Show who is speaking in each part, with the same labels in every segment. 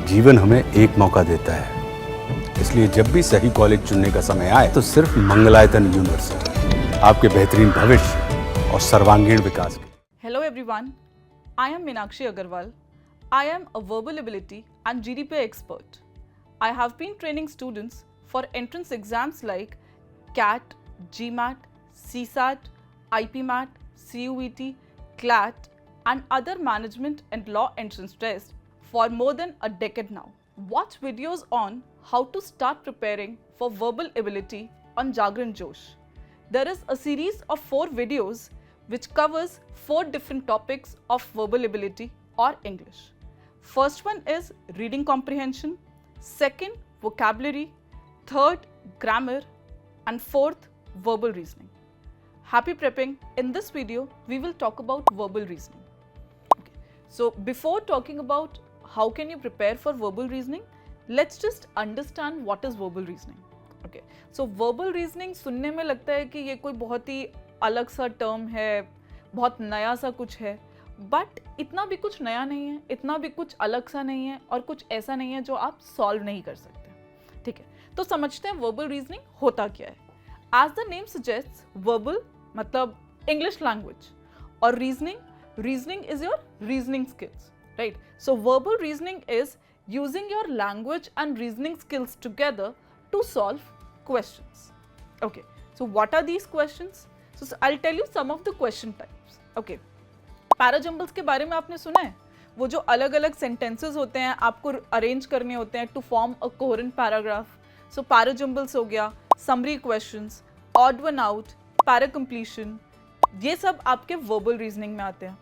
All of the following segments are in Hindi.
Speaker 1: जीवन हमें एक मौका देता है, इसलिए जब भी सही कॉलेज चुनने का समय आए तो सिर्फ मंगलायतन यूनिवर्सिटी आपके बेहतरीन भविष्य और सर्वांगीण विकास के।
Speaker 2: Hello everyone, I am Meenakshi Agarwal. I am a verbal ability and GDPR expert. I have been training students for entrance exams like CAT, GMAT, CSAT, IPMAT, CUET, CLAT and other management and law entrance tests for more than a decade now. Watch videos on how to start preparing for verbal ability on Jagran Josh. There is a series of 4 videos which covers 4 different topics of verbal ability or English. First one is reading comprehension, second vocabulary, third grammar and fourth verbal reasoning. Happy prepping. In this video we will talk about verbal reasoning. Okay. So before talking about how can you prepare for verbal reasoning, let's just understand what is verbal reasoning. Okay. So verbal reasoning सुनने में लगता है कि ये कोई बहुत ही अलग सा टर्म है, बहुत नया सा कुछ है, बट इतना भी कुछ नया नहीं है, इतना भी कुछ अलग सा नहीं है और कुछ ऐसा नहीं है जो आप सॉल्व नहीं कर सकते. ठीक है, तो समझते हैं वर्बल रीजनिंग होता क्या है. As the name suggests, verbal मतलब इंग्लिश लैंग्वेज और reasoning is your reasoning skills, right. So verbal reasoning is using your language and reasoning skills together to solve questions. Okay, so what are these questions? So I'll tell you some of the question types. Okay. Parajumbles के बारे में आपने सुना है? वो जो अलग अलग सेंटेंसेस होते हैं आपको अरेंज करने होते हैं to form a coherent paragraph. So parajumbles हो गया, summary questions, odd one out, para completion, ये सब आपके वर्बल रीजनिंग में आते हैं.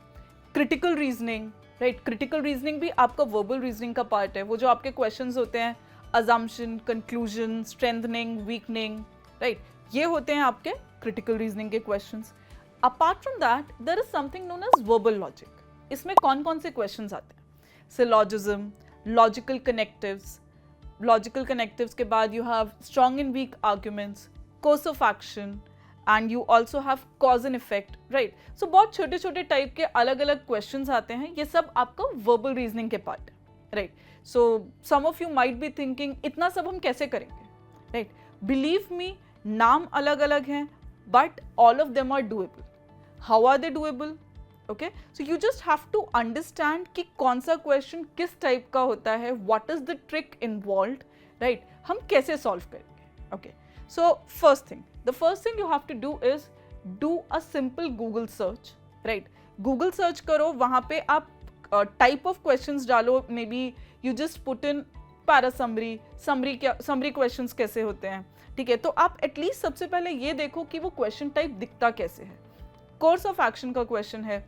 Speaker 2: Critical reasoning, right. Critical reasoning भी आपका वर्बल रीजनिंग का पार्ट है. वो जो आपके क्वेश्चंस होते हैं, assumption, conclusion, strengthening, weakening, right, ये होते हैं आपके क्रिटिकल रीजनिंग के questions. Apart from that there is something known as verbal logic. इसमें कौन कौन से क्वेश्चंस आते हैं? Syllogism, logical connectives. Logical connectives के बाद you have strong and weak arguments, course of action and you also have cause and effect, right. So बहुत छोटे छोटे टाइप के अलग अलग क्वेश्चंस आते हैं. ये सब आपका वर्बल रीजनिंग के पार्ट है, right. So some of you might be thinking इतना सब हम कैसे करेंगे, राइट. बिलीव मी, नाम अलग अलग हैं but all of them are doable. How are they doable? Okay, so you just have to understand कि कौन सा question किस type का होता है, what is the trick involved, right? हम कैसे solve करेंगे. Okay, so the first thing you have to do is do a simple Google search, right? Google search करो, वहाँ पे आप type of questions डालो. Maybe you just put in para summary questions कैसे होते हैं, ठीक है. तो आप एटलीस्ट सबसे पहले ये देखो कि वो क्वेश्चन टाइप दिखता कैसे है. कोर्स ऑफ एक्शन का क्वेश्चन है,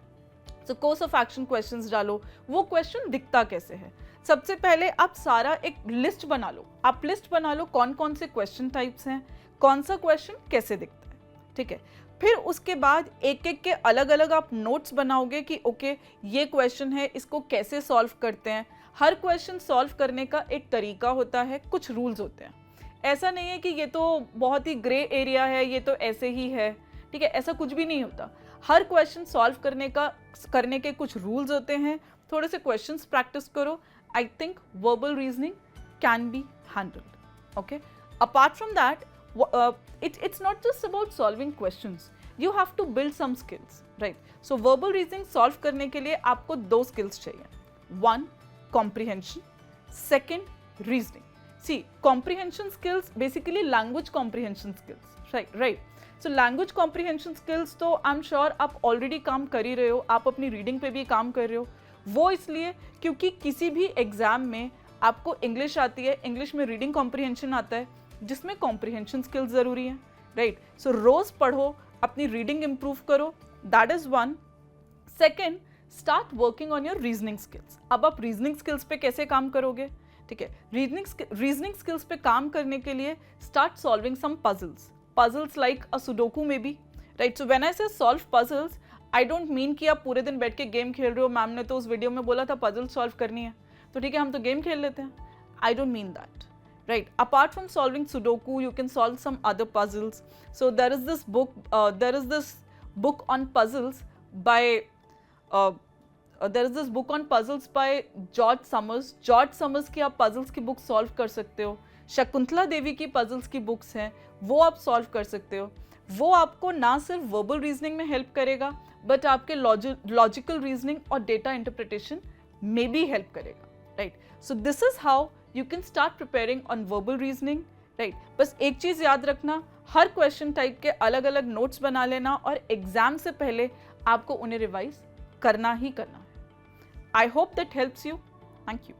Speaker 2: तो कोर्स ऑफ एक्शन क्वेश्चंस डालो, वो क्वेश्चन दिखता कैसे है. सबसे पहले आप सारा एक लिस्ट बना लो. आप लिस्ट बना लो कौन कौन से क्वेश्चन टाइप्स हैं, कौन सा क्वेश्चन कैसे दिखता है, ठीक है. फिर उसके बाद एक एक के अलग अलग आप नोट्स बनाओगे कि ओके ये क्वेश्चन है, इसको कैसे सॉल्व करते हैं. हर क्वेश्चन सॉल्व करने का एक तरीका होता है, कुछ रूल्स होते हैं. ऐसा नहीं है कि ये तो बहुत ही ग्रे एरिया है, ये तो ऐसे ही है, ठीक है. ऐसा कुछ भी नहीं होता. हर क्वेश्चन सॉल्व करने के कुछ रूल्स होते हैं. थोड़े से क्वेश्चंस प्रैक्टिस करो. I think verbal reasoning can be handled. Okay, apart from that it's not just about solving questions. You have to build some skills, right? So verbal reasoning solve करने के लिए आपको 2 skills चाहिए. 1, comprehension. 2, reasoning. See, comprehension skills basically language comprehension skills, right? So language comprehension skills तो I'm sure आप already काम कर ही रहे हो, आप अपनी reading पे भी काम कर रहे हो. वो इसलिए क्योंकि किसी भी एग्जाम में आपको इंग्लिश आती है, इंग्लिश में रीडिंग कॉम्प्रिहेंशन आता है, जिसमें कॉम्प्रिहेंशन स्किल्स ज़रूरी हैं, राइट. सो रोज़ पढ़ो, अपनी रीडिंग इम्प्रूव करो. That is 1. 2, start working on your reasoning skills. अब आप रीजनिंग स्किल्स पे कैसे काम करोगे, ठीक है. रीजनिंग स्किल्स पे काम करने के लिए start solving some puzzles like a sudoku में बी, right. So when I say solve puzzles, I don't mean कि आप पूरे दिन बैठ के गेम खेल रहे हो. मैम ने तो उस वीडियो में बोला था पजल सॉल्व करनी है, तो ठीक है हम तो गेम खेल लेते हैं. आई don't mean that, right. Apart from solving Sudoku, you can solve some other puzzles. So there is this book on puzzles by there is this book on puzzles by George Summers. George Summers की आप पजल्स की बुक सॉल्व कर सकते हो. शकुंतला देवी की पजल्स की बुक्स हैं, वो आप सॉल्व कर सकते हो. वो आपको ना सिर्फ वर्बल रीजनिंग में हेल्प करेगा, बट आपके लॉजिकल रीजनिंग और डेटा इंटरप्रिटेशन में भी हेल्प करेगा. Right, so this is how you can start preparing on verbal reasoning. Right, बस एक चीज़ याद रखना, हर क्वेश्चन टाइप के अलग अलग नोट्स बना लेना और एग्जाम से पहले आपको उन्हें रिवाइज करना ही करना है. I hope that helps you. Thank you.